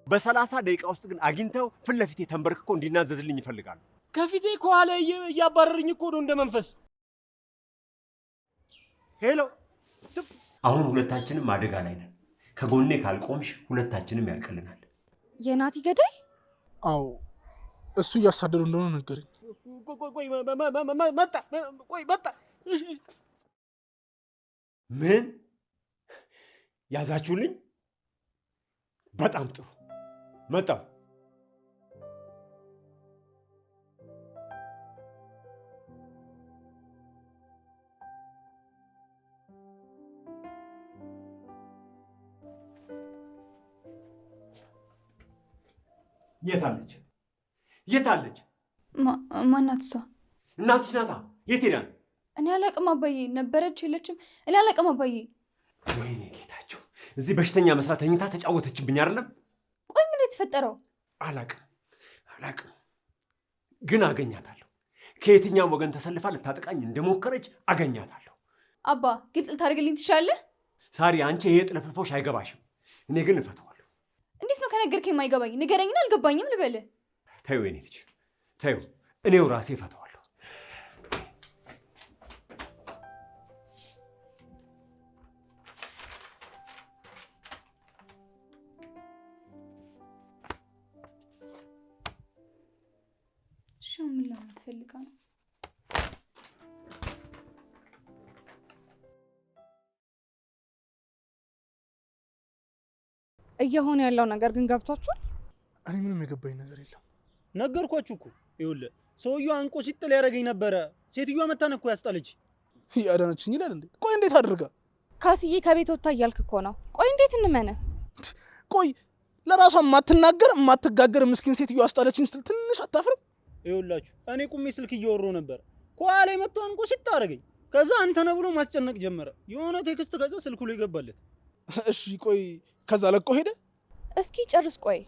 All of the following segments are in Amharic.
በ30 ደቂቃ ውስጥ ግን አግኝተው ፊት ለፊቴ ተንበርክኮ እንዲናዘዝልኝ ይፈልጋሉ። ከፊቴ ከኋላ እያባረረኝ እኮ ነው እንደመንፈስ። ሄሎ አሁን ሁለታችንም አደጋ ላይ ነን። ከጎኔ ካልቆምሽ ሁለታችንም ያልቅልናል። የናቲ ገዳይ? አዎ እሱ እያሳደዱ እንደሆነ ነገረኝ። ቆይ መጣ። ምን ያዛችሁልኝ? በጣም ጥሩ መጣው። የታለች? ማናት እሷ? እናትሽ ናታ። የት ሄዳ ነው? እኔ አላቅም አባዬ። ነበረች የለችም? እኔ አላቅም አባዬ። ወይኔ ጌታቸው፣ እዚህ በሽተኛ መስራት ተኝታ ተጫወተችብኝ አይደለም? ቆይ ምን የተፈጠረው? አላቅም ግን አገኛታለሁ። ከየትኛው ወገን ተሰልፋ ልታጠቃኝ እንደሞከረች አገኛታለሁ። አባ ግልጽ ልታደርግልኝ ትችላለህ? ሳሪ፣ አንቺ ይሄ ጥልፍልፎሽ አይገባሽም። እኔ ግን እፈተዋለሁ። እንዴት ነው ከነገርከኝ የማይገባኝ? ንገረኝና አልገባኝም ልበልህ። ተይው የኔ ልጅ ተይው፣ እኔው ራሴ እፈተዋለሁ። ምን ለማለት ፈልጋ ነው? እየሆነ ያለው ነገር ግን ገብቷችኋል? እኔ ምንም የገባኝ ነገር የለም። ነገርኳችሁ እኮ። ይኸውልህ ሰውየው አንቆ ሲጥል ያደረገኝ ነበረ። ሴትዮዋ መታ ነው እኮ ያስጣለች። ያዳነችኝ ይላል እንዴ? ቆይ እንዴት አድርጋ? ካስዬ ከቤት ወጣ እያልክ እኮ ነው። ቆይ እንዴት እንመነ? ቆይ ለራሷ የማትናገር የማትጋገር ምስኪን ሴትዮ አስጣለችኝ ስትል ትንሽ አታፍርም? ይኸውላችሁ እኔ ቁሜ ስልክ እያወራሁ ነበር። ከኋላ መጥቶ አንቆ ሲታረገኝ። ከዛ አንተ ነህ ብሎ ማስጨነቅ ጀመረ። የሆነ ቴክስት ከዛ ስልኩ ላይ ገባለት። እሺ ቆይ ከዛ ለቆ ሄደ? እስኪ ጨርስ። ቆይ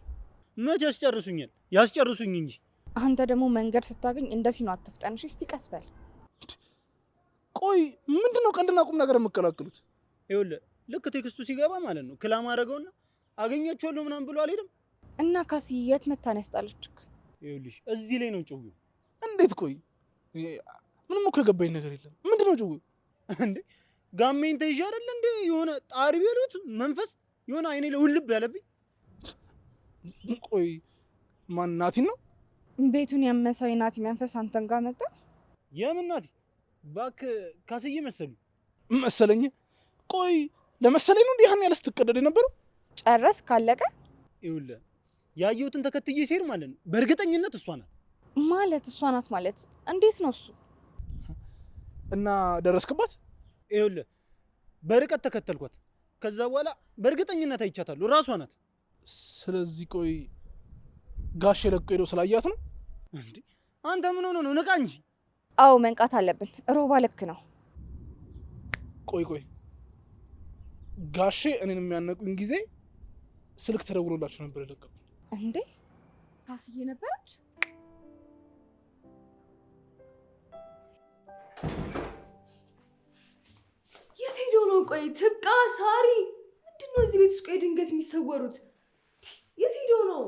መቼ ያስጨርሱኛል? ያስጨርሱኝ እንጂ። አንተ ደግሞ መንገድ ስታገኝ እንደዚህ ነው አትፍጠንሽ። እስቲ ቀስ በል። ቆይ ምንድነው ቀልድና ቁም ነገር የምትቀላቅሉት? ይኸውልህ ልክ ቴክስቱ ሲገባ ማለት ነው ክላም አደረገውና አገኘችዋለሁ ምናምን ብሎ አልሄድም። እና ካስዬ የት መታ ነው ያስጣለችክ? ይኸውልሽ እዚህ ላይ ነው ጭውው። እንዴት? ቆይ ምንም እኮ የገባኝ ነገር የለም። ምንድነው ጭውው? እንዴ ጋሜን ተይዤ አይደል እንዴ? የሆነ ጣሪ ቢሉት መንፈስ የሆነ አይኔ ላይ ውልብ ያለብኝ። ቆይ ማን ናቲን ነው? ቤቱን ያመሰው ናቲ መንፈስ አንተን ጋር መጣ? የምን ናቲ? እባክህ ካስዬ መሰለኝ። ቆይ ለመሰለኝ ነው እንዴ ያን ያለ ስትቀደድ የነበረው? ጨረስ ካለቀ? ይኸውልህ ያየሁትን ተከትዬ ሲሄድ ማለት ነው በእርግጠኝነት እሷ ናት። ማለት እሷ ናት ማለት እንዴት ነው እሱ? እና ደረስክባት? ይኸውልህ በርቀት ተከተልኳት። ከዛ በኋላ በእርግጠኝነት አይቻታለሁ ራሷ ናት። ስለዚህ ቆይ ጋሽ ለቆ ሄዶ ስላያት ነው እንዴ? አንተ ምን ሆነ ነው? ንቃ እንጂ። አዎ መንቃት አለብን። ሮባ ልክ ነው። ቆይ ጋሼ እኔን የሚያነቁኝ ጊዜ ስልክ ተደውሎላችሁ ነበር የለቀቁ እንዴ? ካስዬ ነበረች? የት ሄዶ ነው? ቆይ ትብቃ ሳሪ፣ ምንድነው እዚህ ቤት ውስጥ ቆይ ድንገት የሚሰወሩት? የት ሄዶ ነው?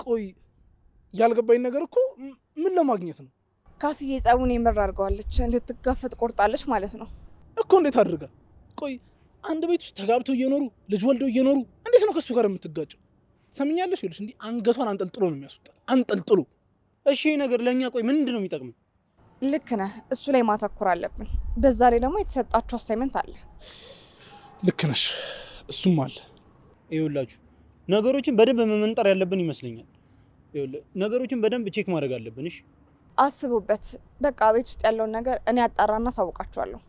ቆይ ያልገባኝ ነገር እኮ ምን ለማግኘት ነው? ካስዬ ጸቡን የምር አድርገዋለች። ልትጋፈጥ ቆርጣለች ማለት ነው እኮ። እንዴት አድርጋ? ቆይ አንድ ቤት ውስጥ ተጋብተው እየኖሩ ልጅ ወልደው እየኖሩ እንዴት ነው ከሱ ጋር የምትጋጨው? ሰምኛለሽ? ይልሽ እንዲህ አንገቷን አንጠልጥሎ ነው የሚያስወጣት። አንጠልጥሎ። እሺ ነገር ለኛ ቆይ ምንድን ነው የሚጠቅመው? ልክ ነህ። እሱ ላይ ማተኮር አለብን። በዛ ላይ ደግሞ የተሰጣችሁ አሳይመንት አለ። ልክ ነሽ፣ እሱም አለ። ይኸውላችሁ ነገሮችን በደንብ መመንጠር ያለብን ይመስለኛል። ይኸውልህ ነገሮችን በደንብ ቼክ ማድረግ አለብን። እሺ አስቡበት። በቃ ቤት ውስጥ ያለውን ነገር እኔ አጣራና ሳውቃችኋለሁ።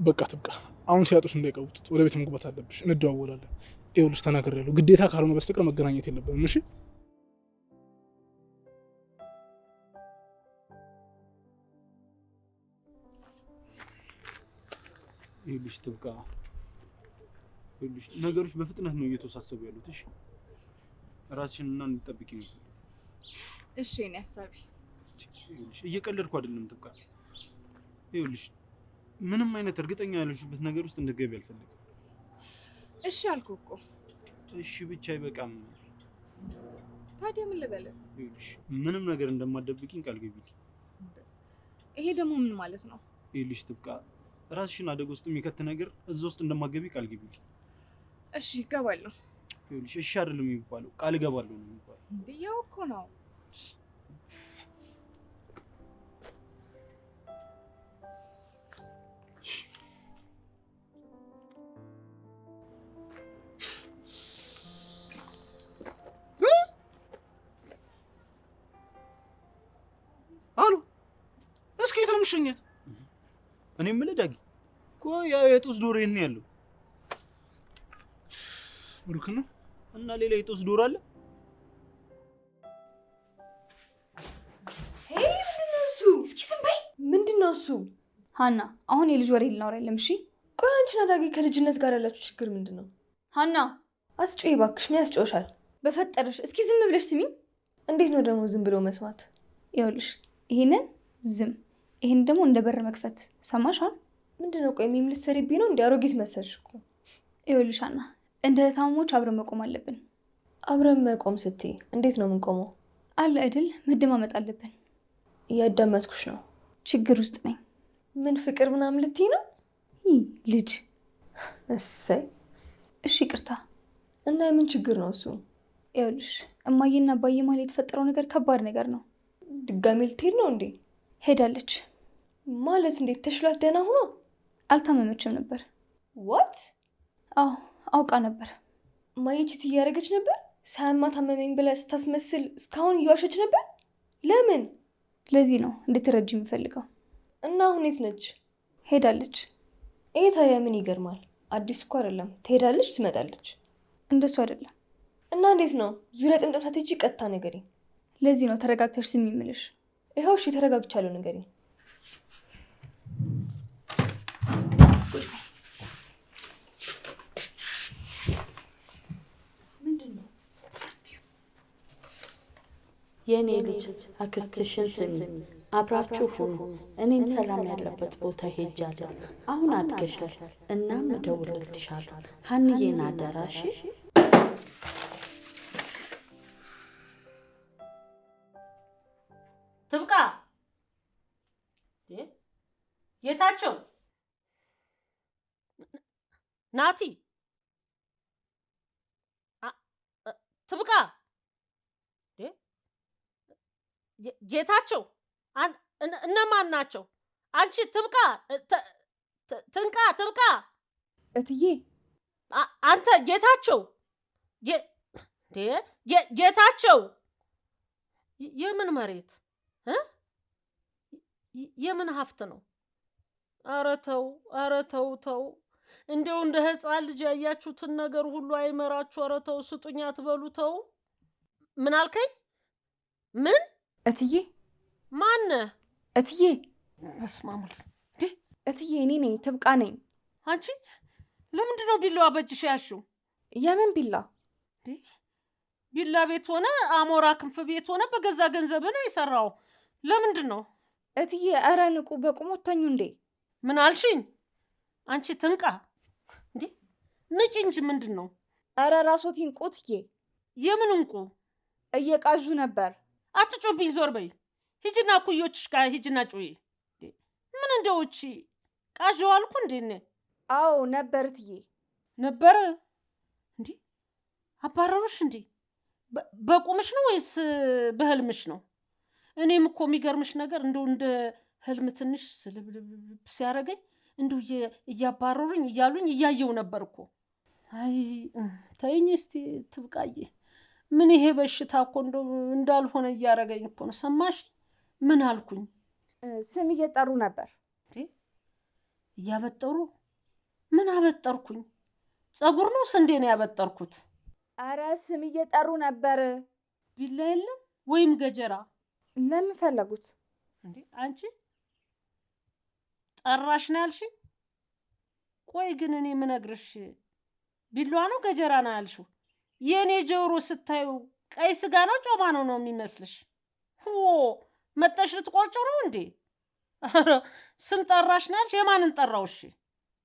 በቃ ትብቃ። አሁን ሲያጡሽ እንዳይቀውጡት። ወደ ቤት መግባት አለብሽ። እንደዋወላለን። ይኸውልሽ ተናግሬያለሁ። ግዴታ ካልሆነ በስተቀር መገናኘት የለብንም። እሺ ይኸውልሽ ትብቃ። ይኸውልሽ ነገሮች በፍጥነት ነው እየተወሳሰቡ ያሉት። እሺ ራስሽንና እንድትጠብቂ ነው። እሺ እኔ ሐሳቢ ይኸውልሽ እየቀለድኩ አይደለም ትብቃ። ይኸውልሽ ምንም አይነት እርግጠኛ ያለሽበት ነገር ውስጥ እንድትገቢ አልፈልግም። እሺ አልኩህ እኮ። እሺ ብቻ አይበቃም። ታዲያ ምን ልበል? ይኸውልሽ ምንም ነገር እንደማትደብቂኝ ቃል ግቢልኝ። ይሄ ደግሞ ምን ማለት ነው? ይኸውልሽ ትብቃ ራስሽን አደጋ ውስጥ የሚከት ነገር እዛ ውስጥ እንደማትገቢ ቃል ግቢልኝ። እሺ እገባለሁ። ይኸውልሽ እሺ አይደለም የሚባለው ቃል እገባለሁ ነው የሚባለው። ብዬው እኮ ነው። አሉ እስኪ የት ነው የምትሸኘት? እኔ የምልህ ዳጊ እኮ ያ የጦስ ዶሮ የት ነው ያለው? ብሩክ ነው እና ሌላ የጦስ ዶሮ አለ? ሄይ ምንድነው እሱ? እስኪ ዝም በይ። ምንድነው እሱ? ሀና አሁን የልጅ ወሬ ልናወራ የለም። እሺ ቆይ አንቺና ዳጊ ከልጅነት ጋር ያላችሁ ችግር ምንድነው? ሀና አስጮይ እባክሽ። ምን ያስጮሻል? በፈጠረሽ እስኪ ዝም ብለሽ ስሚኝ። እንዴት ነው ደግሞ ዝም ብሎ መስማት? ይኸውልሽ ይሄንን ዝም፣ ይሄን ደግሞ እንደ በር መክፈት ሰማሽ? ምንድነው? ቆይ ሚም ልትሰሪብኝ ነው? እንደ አሮጊት መሰልሽ እኮ። ይኸውልሽ ሀና እንደ እህታሞች አብረን መቆም አለብን። አብረን መቆም ስትይ እንዴት ነው የምንቆመው? አለ አይደል መደማመጥ አለብን። እያዳመጥኩሽ ነው። ችግር ውስጥ ነኝ። ምን ፍቅር ምናምን ልትይ ነው? ልጅ እሰይ። እሺ ይቅርታ። እና የምን ችግር ነው እሱ? ይኸውልሽ እማዬና አባዬ መሀል የተፈጠረው ነገር ከባድ ነገር ነው። ድጋሜ ልትሄድ ነው እንዴ? ሄዳለች ማለት እንዴት? ተሽሏት ደህና ሆኖ? አልታመመችም ነበር። ዋት? አዎ አውቃ ነበር። ማየችት እያደረገች ነበር። ሳያማ ታመመኝ ብላ ስታስመስል እስካሁን እየዋሸች ነበር። ለምን? ለዚህ ነው እንድትረጅ የሚፈልገው። እና አሁን የት ነች? ሄዳለች። ይሄ ታዲያ ምን ይገርማል? አዲስ እኮ አይደለም። ትሄዳለች፣ ትመጣለች። እንደሱ አይደለም። እና እንዴት ነው? ዙሪያ ጥምጥም ሳትሄጂ ቀጥታ ንገሪኝ። ለዚህ ነው ተረጋግተሽ ስሚ የምልሽ። ይኸው እሺ ተረጋግቻለሁ፣ ንገሪኝ። የኔ ልጅ አክስትሽን ስሚ፣ አብራችሁ ሁኑ። እኔም ሰላም ያለበት ቦታ ሄጃለሁ። አሁን አድገሻል፣ እናም እደውልልሻለሁ። ሀንዬን አደራሽ። ትብቃ ጌታቸው፣ ናቲ፣ ትብቃ ጌታቸው፣ እነማን ናቸው? አንቺ ትብቃ፣ ትንቃ፣ ትብቃ። እትዬ አንተ ጌታቸው፣ ጌታቸው፣ የምን መሬት የምን ሀብት ነው? ኧረ ተው፣ ኧረ ተው፣ ተው። እንደው እንደ ህፃን ልጅ ያያችሁትን ነገር ሁሉ አይመራችሁ። ኧረ ተው፣ ስጡኝ አትበሉ። ተው። ምን አልከኝ? ምን? እትዬ ማነህ? እትዬ በስመ አብ ወልድ። እትዬ እኔ ነኝ፣ ትብቃ ነኝ። አንቺ ለምንድን ነው ቢላዋ በእጅሽ ያልሽው? የምን ቢላ? ቢላ ቤት ሆነ አሞራ ክንፍ ቤት ሆነ በገዛ ገንዘብ ነው የሰራው። ለምንድን ነው? እትዬ ኧረ ንቁ፣ በቁሞት ተኙ እንዴ። ምን አልሽኝ? አንቺ ትንቃ እንዴ! ንቂ እንጂ ምንድን ነው? ኧረ ራስዎት ይንቁ እትዬ። የምን እንቁ? እየቃዡ ነበር። አትጮብኝ፣ ዞር በይ። ሂጂና ኩዮችሽ ጋር ሂጂና ጩይ። ምን እንደውቺ ቃዣው አልኩ እንዴ? አዎ ነበር እትዬ። ነበረ እንዴ? አባረሩሽ እንዴ? በቁምሽ ነው ወይስ በህልምሽ ነው? እኔም እኮ የሚገርምሽ ነገር እንደው እንደ ህልም ትንሽ ስልብልብ ሲያደርገኝ እንደው እያባረሩኝ እያሉኝ እያየው ነበር እኮ። አይ ተይኝ እስቲ ትብቃዬ። ምን ይሄ በሽታ እኮ እንደው እንዳልሆነ እያደረገኝ እኮ ነው። ሰማሽ? ምን አልኩኝ? ስም እየጠሩ ነበር። እያበጠሩ? ምን አበጠርኩኝ? ፀጉር ነው ስንዴ ነው ያበጠርኩት? አረ ስም እየጠሩ ነበር። ቢላ የለም ወይም ገጀራ? ለምን ፈለጉት እንዴ? አንቺ ጠራሽ ነው ያልሽኝ? ቆይ ግን እኔ የምነግርሽ ቢላዋ ነው ገጀራ ነው ያልሽው? የኔ ጆሮ ስታዩ ቀይ ስጋ ነው ጮማ ነው የሚመስልሽ? መጠሽ ልትቆርጪው ነው እንዴ? ስም ጠራሽ ነው ያልሽ? የማንን ጠራው? እሺ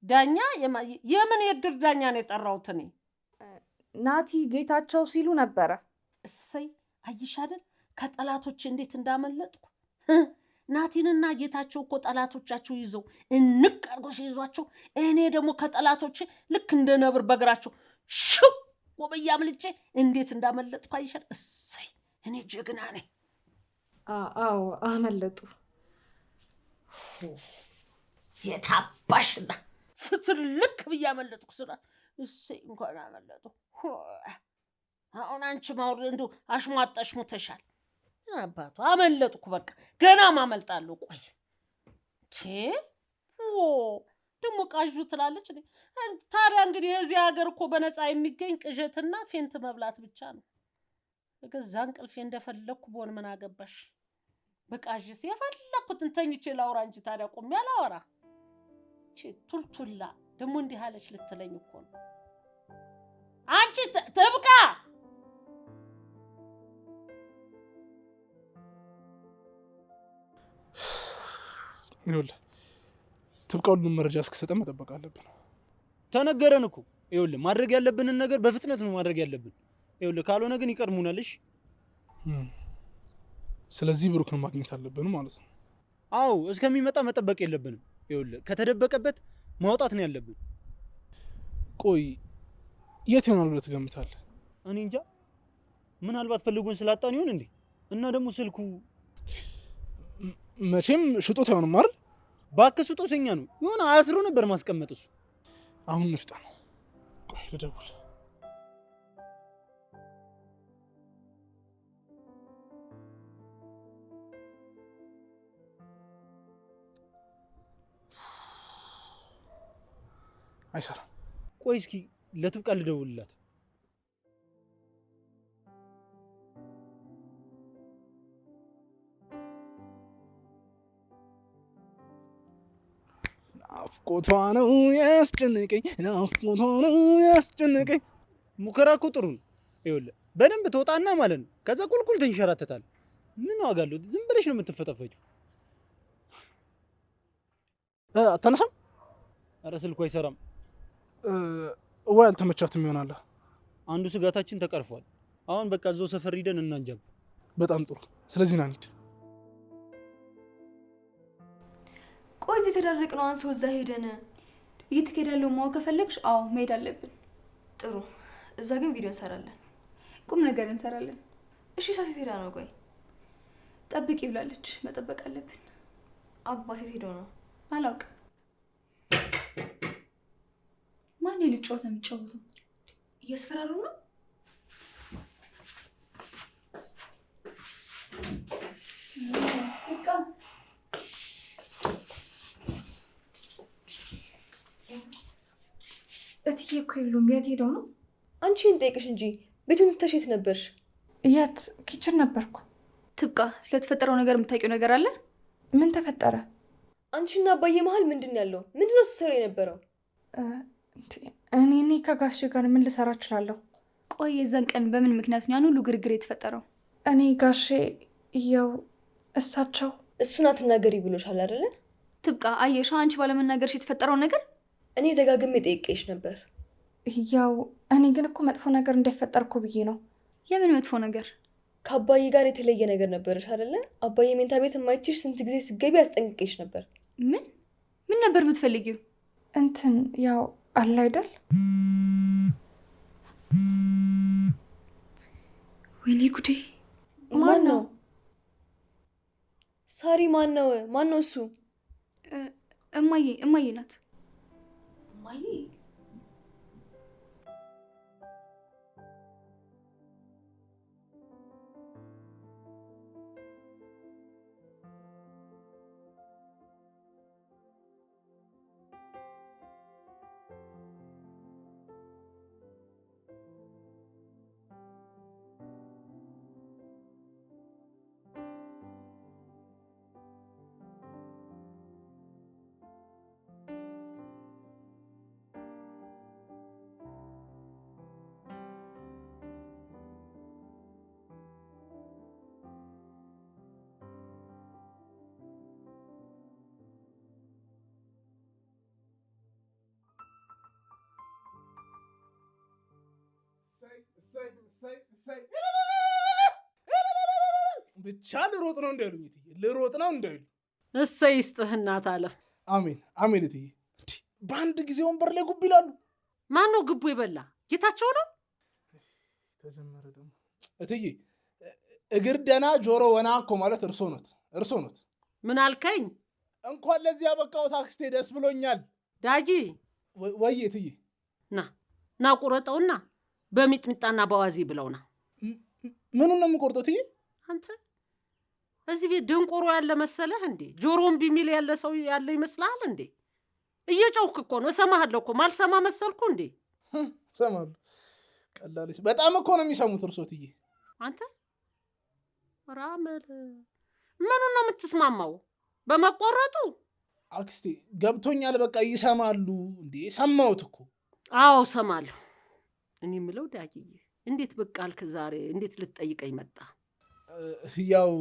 ዳኛ የምን የድር ዳኛ ነው የጠራሁት እኔ? ናቲ ጌታቸው ሲሉ ነበረ። እሰይ አየሽ አይደል ከጠላቶች እንዴት እንዳመለጥኩ። ናቲንና ጌታቸው እኮ ጠላቶቻቸው ይዘው እንቅ አድርጎ ሲይዟቸው፣ እኔ ደግሞ ከጠላቶች ልክ እንደ ነብር በእግራቸው ሽው ወበያ አምልጬ እንዴት እንዳመለጥኩ አይሻል? እሰይ እኔ ጀግና ነኝ። አዎ አመለጡ። የታባሽና ፍትልክ ብዬ አመለጥኩ ስራ። እሰይ እንኳን አመለጡ። አሁን አንቺ ማውር እንዱ አሽሟጣሽ ሙተሻል። አባቱ አመለጥኩ በቃ ገና ማመልጣለሁ። ቆይ ደግሞ ቃዡ ትላለች። ታዲያ እንግዲህ የዚህ ሀገር እኮ በነፃ የሚገኝ ቅዠትና ፌንት መብላት ብቻ ነው። በገዛ እንቅልፌ እንደፈለግኩ በሆን ምን አገባሽ? በቃዥስ የፈለግኩትን ተኝቼ ላውራ እንጂ ታዲያ ቁሜ አላወራ። ቱልቱላ ደግሞ እንዲህ አለች ልትለኝ እኮ ነው። አንቺ ትብቃ። ይኸውልህ ትብቃ ሁሉም መረጃ እስክሰጠን መጠበቅ አለብን። ተነገረን እኮ። ይኸውልህ ማድረግ ያለብንን ነገር በፍጥነት ነው ማድረግ ያለብን። ይኸውልህ ካልሆነ ግን ይቀድሙናል። እሺ ስለዚህ ብሩክን ማግኘት አለብን ማለት ነው። አዎ እስከሚመጣ መጠበቅ የለብንም። ይኸውልህ ከተደበቀበት ማውጣት ነው ያለብን። ቆይ የት ይሆናል ብለህ ትገምታለህ? እኔ እንጃ። ምናልባት ፈልጎን ስላጣን ይሆን እንዴ? እና ደግሞ ስልኩ መቼም ሽጦት አይሆንም አይደል? እባክህ ስጦተኛ ነው። የሆነ አስሮ ነበር ማስቀመጥ እሱ። አሁን ንፍጠን። ቆይ ልደውል። አይሰራም። ቆይ እስኪ ለትብቃ ልደውልላት። ናፍቆቷ ነው ያስጨነቀኝ፣ ናፍቆቷ ነው ያስጨነቀኝ። ሙከራ እኮ ጥሩ ነው። ይኸውልህ በደንብ ተወጣና ማለት ነው። ከዛ ቁልቁል ትንሸራተታል። ምን ዋጋ አለው? ዝም ብለሽ ነው የምትፈጠፈጪው። አታነሳም? ኧረ ስልኩ አይሰራም። ወይ አልተመቻትም ይሆናል። አንዱ ስጋታችን ተቀርፏል። አሁን በቃ እዛው ሰፈር ሂደን እናንጃብ። በጣም ጥሩ። ስለዚህ ና እንሂድ። ቆይ እዚህ ተደረቅነው አንሶ እዛ ሄደን እየተካሄደ ያለው ማወቅ ከፈለግሽ አዎ መሄድ አለብን። ጥሩ። እዛ ግን ቪዲዮ እንሰራለን፣ ቁም ነገር እንሰራለን። እሺ ሴት ሄዳ ነው? ቆይ ጠብቂ ብላለች፣ መጠበቅ አለብን። አባቴ ሄዶ ነው? አላውቅም። ማን ልጅ ጨዋታ የሚጫወተው? እያስፈራሩ ነው። በቃ እትዬ እኮ የሉም። የት ሄደው ነው? አንቺን ጠይቅሽ እንጂ ቤቱን ትተሽ የት ነበርሽ? የት? ኪችን ነበርኩ። ትብቃ፣ ስለተፈጠረው ነገር የምታውቂው ነገር አለ? ምን ተፈጠረ? አንቺና አባዬ መሀል ምንድን ያለው? ምንድነው ስትሰሩ የነበረው? እኔ ከጋሽ ጋር ምን ልሰራ እችላለሁ? ቆይ የዛን ቀን በምን ምክንያት ነው ያን ሁሉ ግርግር የተፈጠረው? እኔ ጋሼ ያው እሳቸው እሱን አትናገሪ ብሎሻል አይደለ? ትብቃ፣ አየሻ አንቺ ባለመናገርሽ የተፈጠረው ነገር። እኔ ደጋግሜ ጠይቄሽ ነበር። ያው እኔ ግን እኮ መጥፎ ነገር እንዳይፈጠር እኮ ብዬ ነው። የምን መጥፎ ነገር? ከአባዬ ጋር የተለየ ነገር ነበርሽ አይደለ? አባዬ ሜንታ ቤት የማይችሽ ስንት ጊዜ ስገቢ አስጠንቅቄሽ ነበር። ምን ነበር የምትፈልጊው? እንትን ያው አለ አይደል? ወይኔ ጉዴ! ማን ነው? ሳሪ ማን ነው? ማን ነው እሱ? እማዬ ናት። እማዬ? ብቻ ልሮጥ ነው እንዳይሉኝ እትዬ፣ ልሮጥ ነው እንዳይሉ። እሰይ ይስጥህ እናት አለም። አሜን አሜን እትዬ። በአንድ ጊዜ ወንበር ላይ ጉብ ይላሉ። ማን ነው ግቡ የበላ? ጌታቸው ነው። ተጀመረ ደግሞ እትዬ። እግር ደና ጆሮ ወና እኮ ማለት እርሶ ኖት። ምን አልከኝ? እንኳን ለዚህ ያበቃሁት አክስቴ፣ ደስ ብሎኛል። ዳጊ ወይ እትዬ፣ ና ቁረጠውና በሚጥሚጣና በዋዚ ብለውና። ምኑን ነው የምቆርጠው እትዬ? አንተ እዚህ ቤት ደንቆሮ ያለ መሰለህ እንዴ? ጆሮም ቢሚል ያለ ሰው ያለ ይመስልሃል እንዴ? እየጨውክ እኮ ነው። እሰማሃለሁ እኮ። ማልሰማ መሰልኩ እንዴ? ሰማሉ። ቀላል በጣም እኮ ነው የሚሰሙት እርሶ እትዬ። አንተ ራመል ምኑን ነው የምትስማማው? በመቆረጡ? አክስቴ ገብቶኛል። በቃ ይሰማሉ እንዴ? ሰማሁት እኮ። አዎ ሰማለሁ። እኔ የምለው ዳጊዬ፣ እንዴት ብቅ አልክ ዛሬ? እንዴት ልትጠይቀኝ መጣ? ያው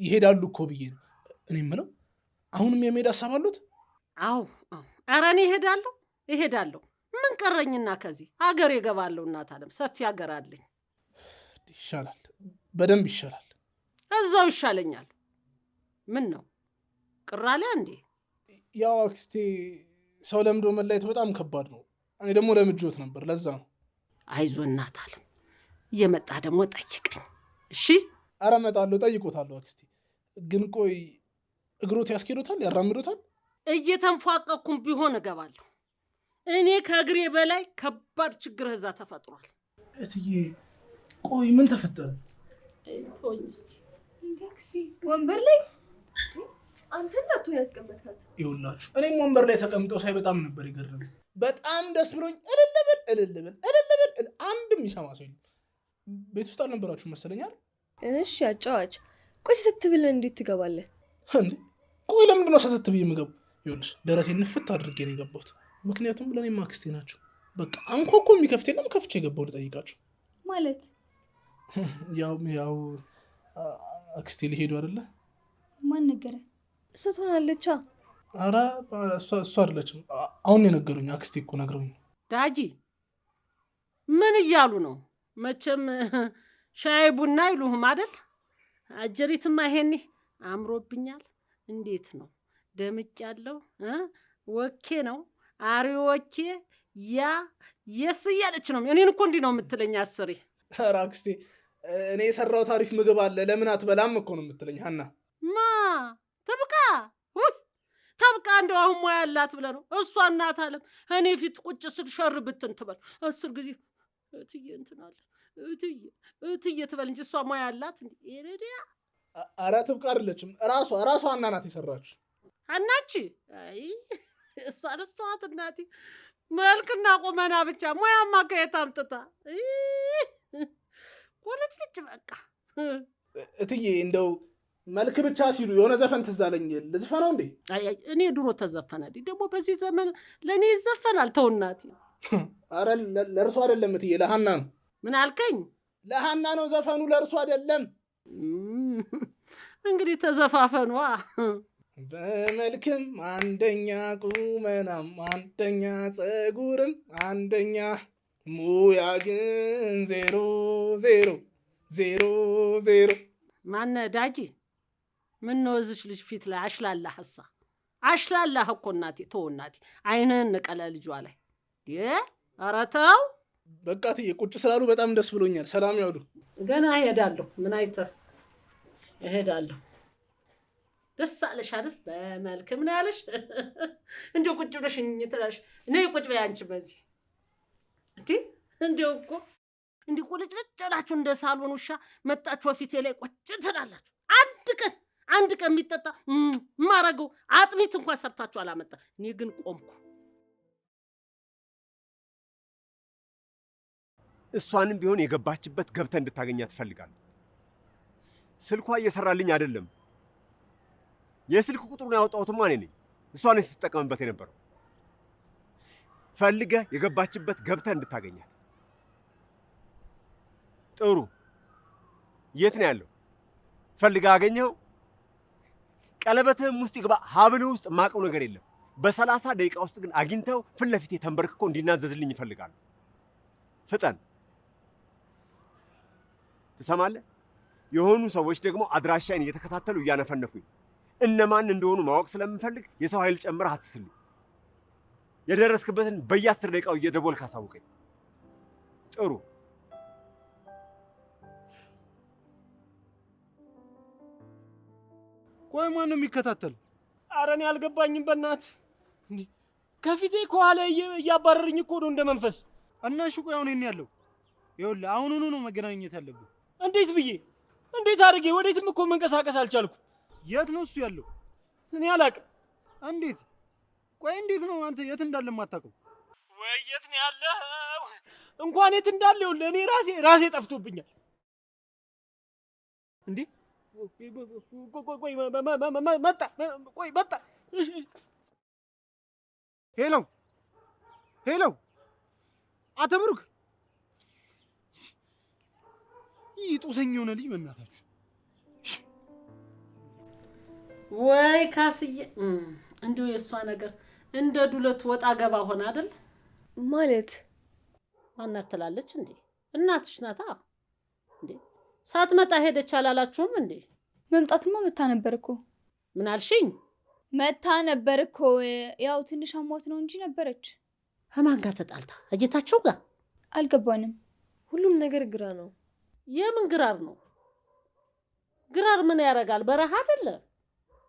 ይሄዳሉ እኮ ብዬ ነው። እኔ የምለው አሁንም የመሄድ ሀሳብ አሉት? አዎ ኧረ እኔ እሄዳለሁ። ምን ቀረኝና ከዚህ ሀገር የገባለሁ። እናት አለም ሰፊ ሀገር አለኝ። ይሻላል፣ በደንብ ይሻላል። እዛው ይሻለኛል። ምን ነው ቅር አለ እንዴ? ያው አክስቴ ሰው ለምዶ መለየት በጣም ከባድ ነው። እኔ ደግሞ ለምጆት ነበር፣ ለዛ ነው። አይዞ እናት አለም፣ እየመጣ ደግሞ ጠይቀኝ እሺ? ኧረ እመጣለሁ፣ ጠይቆታለሁ አክስቴ። ግን ቆይ እግሮት ያስኬዶታል? ያራምዶታል? እየተንፏቀኩም ቢሆን እገባለሁ። እኔ ከእግሬ በላይ ከባድ ችግር እዛ ተፈጥሯል። እትዬ ቆይ ምን ተፈጠረ? ወንበር ላይ አንተ እናቱን ያስቀመጥካት? ይኸውላችሁ እኔም ወንበር ላይ ተቀምጠው ሳይ በጣም ነበር የገረመኝ። በጣም ደስ ብሎኝ እልል አንድም ይሰማ ሰው የለም። ቤት ውስጥ አልነበራችሁ መሰለኛል። እሺ አጫዋች። ቆይ ሰተት ብለህ እንዴት ትገባለህ እንዴ? ቆይ ለምንድን ነው ሰተት ብዬ የምገባው? ይኸውልሽ ደረቴን ንፍት አድርጌ ነው የገባሁት። ምክንያቱም ለእኔም አክስቴ ናቸው። በቃ አንኳኳ የሚከፍት የለም፣ ከፍቼ የገባው ልጠይቃቸው ማለት። ያው አክስቴ ሊሄዱ አይደለ? ማን ነገረ? እሷ ትሆናለቻ። ኧረ እሷ አይደለችም። አሁን የነገሩኝ አክስቴ እኮ ነግረውኝ። ዳጊ ምን እያሉ ነው? መቼም ሻይ ቡና አይሉህም አይደል? አጀሪትማ ይሄኔ አምሮብኛል። እንዴት ነው ደምቅ ያለው? ወኬ ነው አሪዎኬ ያ የስ እያለች ነው። እኔን እኮ እንዲህ ነው የምትለኝ አስሬ። ኧረ አክስቴ እኔ የሰራው ታሪፍ ምግብ አለ ለምን አትበላም እኮ ነው የምትለኝ ሀና። ትብቃ ተብቃ። እንደው አሁን ሙያ ያላት ብለህ ነው? እሷ እናት አለም እኔ ፊት ቁጭ ስል ሸር ብትን ትበል 10 ጊዜ እትዬ እንትን አለ እትዬ ትበል እንጂ እሷ ሙያ ያላት እንዴ? ይረዲያ። ኧረ ትብቃ አይደለችም፣ ራሷ ሀና ናት የሰራችው። ሀናች አይ እሷ አነስተዋት እናቴ። መልክና ቁመና ብቻ ሙያማ ከየት አምጥታ? ቆለች ልጅ በቃ። እትዬ እንደው መልክ ብቻ ሲሉ የሆነ ዘፈን ትዝ አለኝ። ልዝፈነው እንዴ? እኔ ድሮ ተዘፈናል ደግሞ በዚህ ዘመን ለእኔ ይዘፈናል? ተው እናቴ። ኧረ ለእርሱ አይደለም እትዬ፣ ለሀና ነው። ምን አልከኝ? ለሀና ነው ዘፈኑ፣ ለእርሱ አይደለም። እንግዲህ ተዘፋፈኗ። በመልክም አንደኛ፣ ቁመናም አንደኛ፣ ፀጉርም አንደኛ፣ ሙያ ግን 0 ማነ ዳጊ? ምን ነው እዚች ልጅ ፊት ላይ አሽላላህ? አሽላላህ እኮ እናቴ። ተው እናቴ፣ አይንህን ንቀለ ልጇ ላይ። ኧረ ተው በቃ እትዬ፣ ቁጭ ስላሉ በጣም ደስ ብሎኛል። ሰላም ያውሉ። ገና እሄዳለሁ። ምን አይተህ? እሄዳለሁ። ደስ አለሽ አይደል? በመልክ ምን ያለሽ? እንደው ቁጭ ብለሽ ትላለሽ። ነይ ቁጭ በይ አንቺ በዚህ እንደው እኮ እንዲህ ቁልጭልጭ ብላችሁ እንደ ሳሎን ውሻ መጣችሁ በፊቴ ላይ ቁጭ ትላላችሁ። አንድ ቀን የሚጠጣ ማረገው አጥሚት እንኳን ሰርታችሁ አላመጣ። እኔ ግን ቆምኩ። እሷንም ቢሆን የገባችበት ገብተህ እንድታገኛት ትፈልጋለህ። ስልኳ እየሰራልኝ አይደለም። የስልክ ቁጥሩን ያወጣሁትማ እኔ ነኝ። እሷ ነች ስትጠቀምበት የነበረው። ፈልገህ የገባችበት ገብተህ እንድታገኛት። ጥሩ። የት ነው ያለው? ፈልገህ አገኘኸው? ቀለበትህም ውስጥ ይግባ፣ ሀብልህ ውስጥ ማቀው ነገር የለም። በ30 ደቂቃ ውስጥ ግን አግኝተው ፊት ለፊቴ ተንበርክኮ እንዲናዘዝልኝ ይፈልጋሉ። ፍጠን። ትሰማለህ? የሆኑ ሰዎች ደግሞ አድራሻዬን እየተከታተሉ እያነፈነፉኝ፣ እነማን እንደሆኑ ማወቅ ስለምፈልግ የሰው ኃይል ጨምረህ አትስልኝ። የደረስክበትን በየ10 ደቂቃው እየደወልክ አሳውቀኝ። ጥሩ። ቆይ ማን ነው የሚከታተል? ኧረ እኔ አልገባኝም በእናትህ። ከፊቴ ከኋላ እያባረረኝ እኮ ነው እንደ መንፈስ። እና እሺ ቆይ አሁን እኔ ያለው ይኸውልህ አሁኑኑ ነው መገናኘት ያለብን። እንዴት ብዬ እንዴት አድርጌ? ወዴትም እኮ መንቀሳቀስ አልቻልኩ። የት ነው እሱ ያለው? እኔ አላውቅም። እንዴት? ቆይ እንዴት ነው አንተ የት እንዳለ የማታውቀው? ወይ የት ነው ያለው? እንኳን የት እንዳለ ይኸውልህ እኔ ራሴ ጠፍቶብኛል። እንዴ ቆይ መጣ። ቆይ መጣ። ሄሎ ሄሎ፣ አቶ ብሩክ፣ ይህ ጦሰኛ የሆነ ልጅ በእናታችሁ። ወይ ካስዬ፣ እንዲሁ የእሷ ነገር እንደ ዱለት ወጣ ገባ ሆነ አይደል? ማለት ማናት ትላለች እንዴ? እናትሽ ናታ እንዴ? ሳትመጣ ሄደች አላላችሁም እንዴ? መምጣትማ መታ ነበር እኮ። ምን አልሽኝ? መታ ነበር እኮ፣ ያው ትንሽ አሟት ነው እንጂ ነበረች። ከማን ጋር ተጣልታ? እየታቸው ጋር አልገባንም። ሁሉም ነገር ግራ ነው። የምን ግራር ነው? ግራር ምን ያደርጋል? በረሃ አይደለ?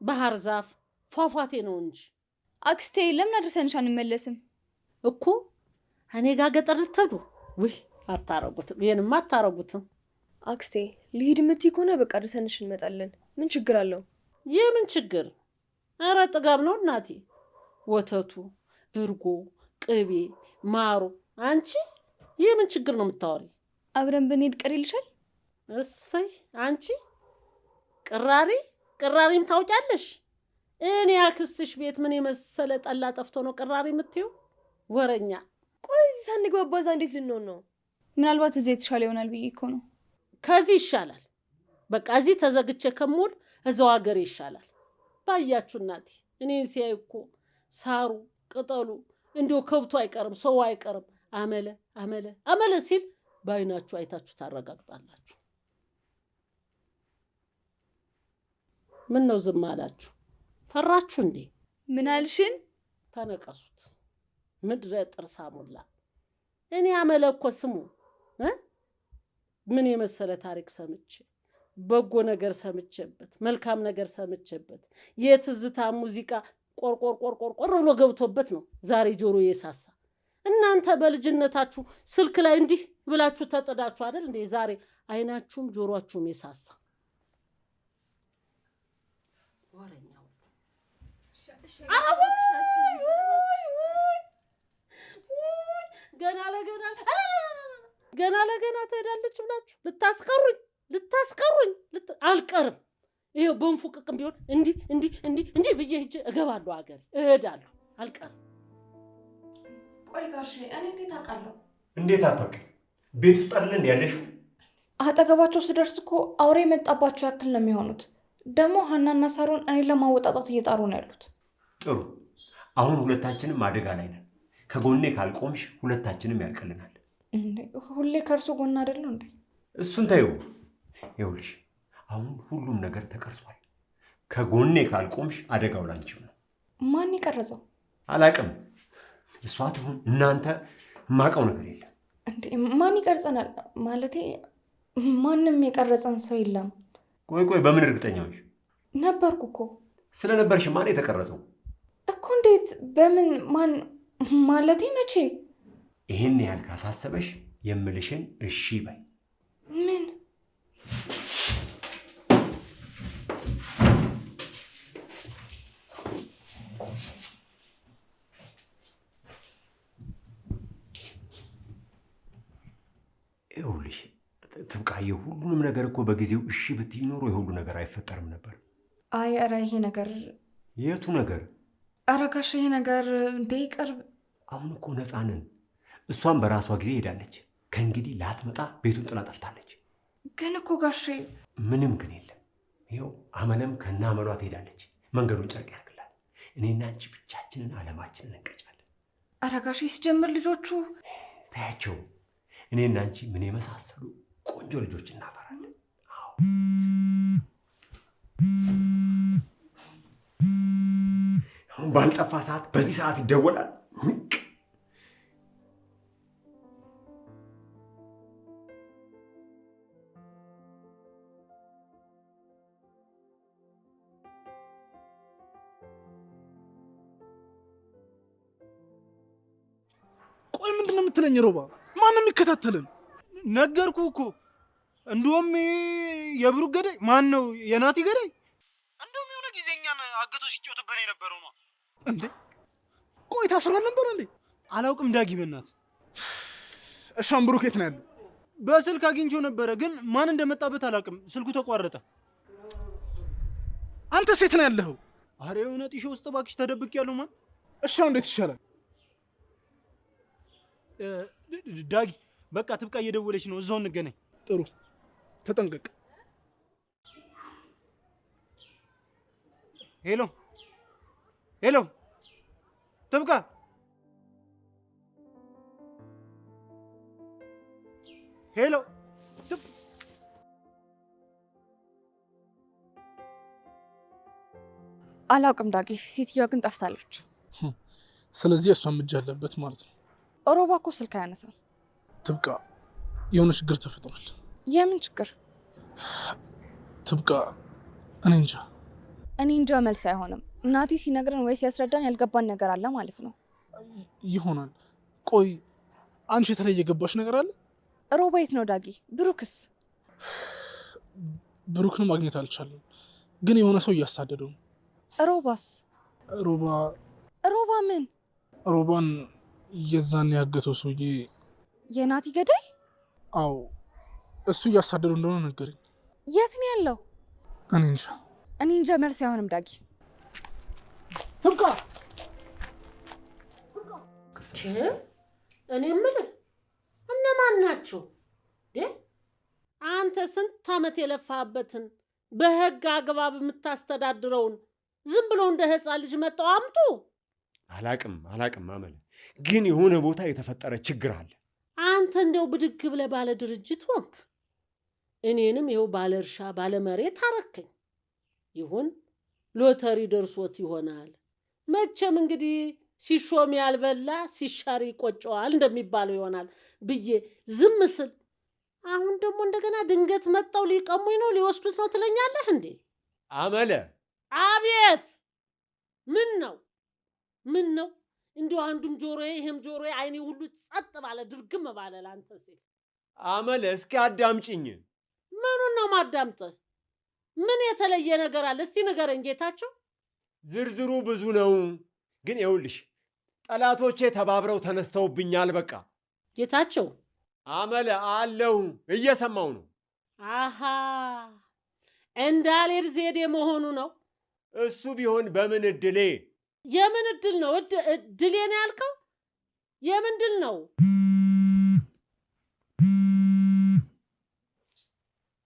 ባህር ዛፍ ፏፏቴ ነው እንጂ። አክስቴ ለምን አድርሰንሽ አንመለስም እኮ? እኔ ጋር ገጠር ልትሄዱ? ውይ አታረጉትም፣ ይሄንማ አታረጉትም። አክስቴ ልሂድ የምትይ ከሆነ በቃ አድርሰንሽ እንመጣለን። ምን ችግር አለው? የምን ችግር? ኧረ ጥጋብ ነው እናቴ። ወተቱ፣ እርጎ፣ ቅቤ፣ ማሩ። አንቺ የምን ችግር ነው የምታወሪ? አብረን ብንሄድ ቅር ይልሻል? እሰይ አንቺ ቅራሪም ታውቂያለሽ? እኔ አክስትሽ ቤት ምን የመሰለ ጠላ ጠፍቶ ነው ቅራሪ የምትይው? ወረኛ። ቆይ እዚህ ሳንግባባዛ እንዴት ልንሆን ነው? ምናልባት እዚህ የተሻለ ይሆናል ብዬ እኮ ነው። ከዚህ ይሻላል። በቃ እዚህ ተዘግቼ ከሞል እዛው ሀገር ይሻላል። ባያችሁ እናቴ፣ እኔን ሲያይ እኮ ሳሩ ቅጠሉ እንዲሁ ከብቱ አይቀርም ሰው አይቀርም አመለ ሲል ባይናችሁ አይታችሁ ታረጋግጣላችሁ። ምን ነው ዝም አላችሁ? ፈራችሁ እንዴ? ምን አልሽን? ተነቀሱት። ምድረ ጥርሳ ሞላ። እኔ አመለ እኮ ስሙ ምን የመሰለ ታሪክ ሰምቼ በጎ ነገር ሰምቼበት መልካም ነገር ሰምቼበት የትዝታ ሙዚቃ ቆርቆር ብሎ ገብቶበት ነው ዛሬ ጆሮ የሳሳ። እናንተ በልጅነታችሁ ስልክ ላይ እንዲህ ብላችሁ ተጥዳችሁ አይደል እንዴ ዛሬ አይናችሁም ጆሮአችሁም የሳሳ። ወረኛው ገና ለገና ትሄዳለች ብላችሁ ልታስቀሩኝ አልቀርም። ይሄው በንፉቅቅም ቢሆን እንዲህ ብዬ ሂጅ እገባለሁ ሀገር እሄዳለሁ አልቀርም። ቆይ ጋሼ እኔ እንዴት አውቃለሁ? እንዴት አታውቂም? ቤት ውስጥ አይደል እንዴ ያለሽው? አጠገባቸው ስደርስ እኮ አውሬ የመጣባቸው ያክል ነው የሚሆኑት። ደግሞ ሀናና ሳሮን እኔን ለማወጣጣት እየጣሩ ነው ያሉት። ጥሩ፣ አሁን ሁለታችንም አደጋ ላይ ነን። ከጎኔ ካልቆምሽ ሁለታችንም ያልቅልናል። ሁሌ ከእርሱ ጎን አይደለው እንዴ? እሱን ተይው። ይኸውልሽ አሁን ሁሉም ነገር ተቀርጿል። ከጎኔ ካልቆምሽ አደጋው ላንቺም ነው። ማን ይቀረጸው? አላቅም። እሷ ትሁን እናንተ፣ የማውቀው ነገር የለም። እንዴ ማን ይቀርጸናል? ማለቴ ማንም የቀረጸን ሰው የለም። ቆይ በምን እርግጠኛ ነሽ? ነበርኩ እኮ። ስለነበርሽ ማን የተቀረጸው እኮ? እንዴት? በምን? ማን? ማለቴ መቼ? ይህን ያህል ካሳሰበሽ የምልሽን እሺ በይ። ምን? ይኸውልሽ ትብቃዬ፣ ሁሉንም ነገር እኮ በጊዜው እሺ ብትይ ኖሮ የሁሉ ነገር አይፈጠርም ነበር። አይ ኧረ ይሄ ነገር። የቱ ነገር? ኧረ ጋሽ ይሄ ነገር እንዴ ይቀርብ። አሁን እኮ ነፃ ነን። እሷም በራሷ ጊዜ ሄዳለች። ከእንግዲህ ላትመጣ ቤቱን ጥላ ጠፍታለች። ግን እኮ ጋሼ ምንም ግን የለም። ይኸው አመለም ከነ አመሏ ትሄዳለች። መንገዱን ጨርቅ ያርግላል። እኔና አንቺ ብቻችንን አለማችንን እንቀጫለን። ኧረ ጋሼ ሲጀምር ልጆቹ ታያቸው። እኔና አንቺ ምን የመሳሰሉ ቆንጆ ልጆች እናፈራለን። አሁን ባልጠፋ ሰዓት በዚህ ሰዓት ይደወላል። ቆይ ምንድን ነው የምትለኝ ሮባ? ማን ነው የሚከታተልን? ነገርኩ እኮ። እንደውም የብሩክ ገዳይ ማን ነው? የናቲ ገዳይ እንደውም የሆነ ጊዜ እኛን አገቶ ሲጫወትብን የነበረው ነው እንዴ? ቆይ ታስሯል ነበር እንዴ? አላውቅም ዳጊ በእናት። እሻም ብሩክ የት ነው ያለው? በስልክ አግኝቼው ነበረ፣ ግን ማን እንደመጣበት አላውቅም። ስልኩ ተቋረጠ። አንተስ የት ነው ያለኸው? አረ የሆነ ጢሾ ውስጥ እባክሽ ተደብቄያለሁ። ማን? እሻው እንዴት ይሻላል? ዳጊ በቃ ትብቃ እየደወለች ነው፣ እዛው እንገናኝ። ጥሩ ተጠንቀቅ። ሄሎ ሄሎ፣ ትብቃ። ሄሎ አላውቅም ዳጊ፣ ሴትዮዋ ግን ጠፍታለች። ስለዚህ እሷም እጅ አለበት ማለት ነው። ሮባ እኮ ስልክ አያነሳም። ትብቃ፣ የሆነ ችግር ተፈጥሯል። የምን ችግር? ትብቃ፣ እኔ እንጃ መልስ አይሆንም። እናቴ ሲነግረን ወይ ሲያስረዳን ያልገባን ነገር አለ ማለት ነው። ይሆናል። ቆይ አንቺ የተለየ የገባሽ ነገር አለ? ሮባ የት ነው ዳጊ? ብሩክስ? ብሩክን ማግኘት አልቻለም፣ ግን የሆነ ሰው እያሳደደው ነው። ሮባስ? ሮባ ምን? ሮባን የዛን ያገተው ሰውዬ የናቲ ገዳይ? አዎ፣ እሱ እያሳደደው እንደሆነ ነገረኝ። የት ነው ያለው? እኔ እንጃ መልስ አይሆንም ዳጊ። ትብቃ። እኔ የምልህ እነማን ናቸው? አንተ ስንት ዓመት የለፋበትን በህግ አግባብ የምታስተዳድረውን ዝም ብሎ እንደ ህፃን ልጅ መጣው አምጡ። አላቅም አመለ፣ ግን የሆነ ቦታ የተፈጠረ ችግር አለ። አንተ እንደው ብድግ ብለህ ባለ ድርጅት ወንክ፣ እኔንም ይኸው ባለ እርሻ ባለ መሬት አረከኝ። ይሁን ሎተሪ ደርሶት ይሆናል። መቼም እንግዲህ ሲሾም ያልበላ ሲሻር ይቆጨዋል እንደሚባለው ይሆናል ብዬ ዝም ስል፣ አሁን ደግሞ እንደገና ድንገት መጣው ሊቀሙኝ ነው ሊወስዱት ነው ትለኛለህ እንዴ? አመለ። አቤት። ምን ነው እንዲሁ አንዱም ጆሮዬ ይሄም ጆሮዬ አይኔ ሁሉ ጸጥ ባለ ድርግም ባለ ላንተ ሲል። አመለ እስኪ አዳምጪኝ። ምኑን ነው ማዳምጥህ? ምን የተለየ ነገር አለ? እስቲ ንገረኝ ጌታቸው። ዝርዝሩ ብዙ ነው፣ ግን ይኸውልሽ ጠላቶቼ ተባብረው ተነስተውብኛል። በቃ ጌታቸው። አመለ አለው፣ እየሰማው ነው። አሃ እንዳልሄድ ዜዴ መሆኑ ነው። እሱ ቢሆን በምን እድሌ? የምን እድል ነው? እድሌ ነው ያልከው? የምን ድል ነው?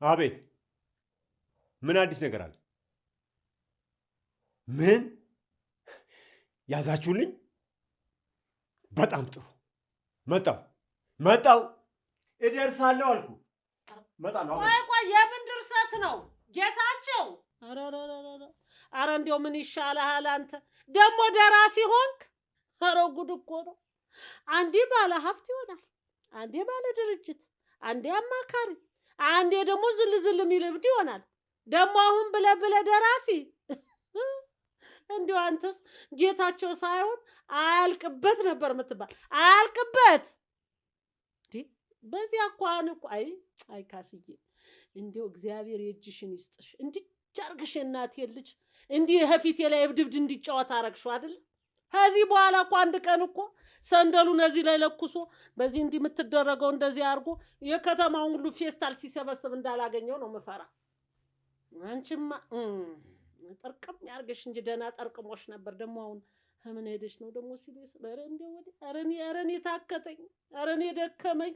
አቤት፣ ምን አዲስ ነገር አለ? ምን ያዛችሁልኝ? በጣም ጥሩ። መጣው እደርሳለሁ አልኩ። መጣለሁ። ቆይ የምን ድርሰት ነው ጌታቸው? ኧረ እንዲያው ምን ይሻልሃል አንተ ደግሞ ደራሲ ሆንክ? ኧረ ጉድ እኮ ነው። አንዴ ባለ ሀብት ይሆናል፣ አንዴ ባለ ድርጅት፣ አንዴ አማካሪ፣ አንዴ ደግሞ ዝል የሚል እብድ ይሆናል። ደግሞ አሁን ብለ ደራሲ። እንዲያው አንተስ ጌታቸው ሳይሆን አያልቅበት ነበር የምትባል። አያልቅበት በዚህ አኳን እኮ አይ ካስዬ፣ እንዲያው እግዚአብሔር የእጅሽን ይስጥሽ። እንዲቻርግሽ እናቴ ልጅ እንዲህ ሀፊቴ ላይ እብድብድ እንዲጫወት አረግሽው አይደል? ከዚህ በኋላ እኮ አንድ ቀን እኮ ሰንደሉን እዚህ ላይ ለኩሶ በዚህ እንዲህ የምትደረገው እንደዚህ አድርጎ የከተማውን ሁሉ ፌስታል ሲሰበስብ እንዳላገኘው ነው ምፈራ። አንቺማ ጠርቅም ያርገሽ እንጂ ደህና ጠርቅሞሽ ነበር። ደግሞ አሁን ምን ሄደሽ ነው ደግሞ ሲሉስ? ኧረ እንደው ኧረ እኔ ታከተኝ፣ ኧረ እኔ ደከመኝ።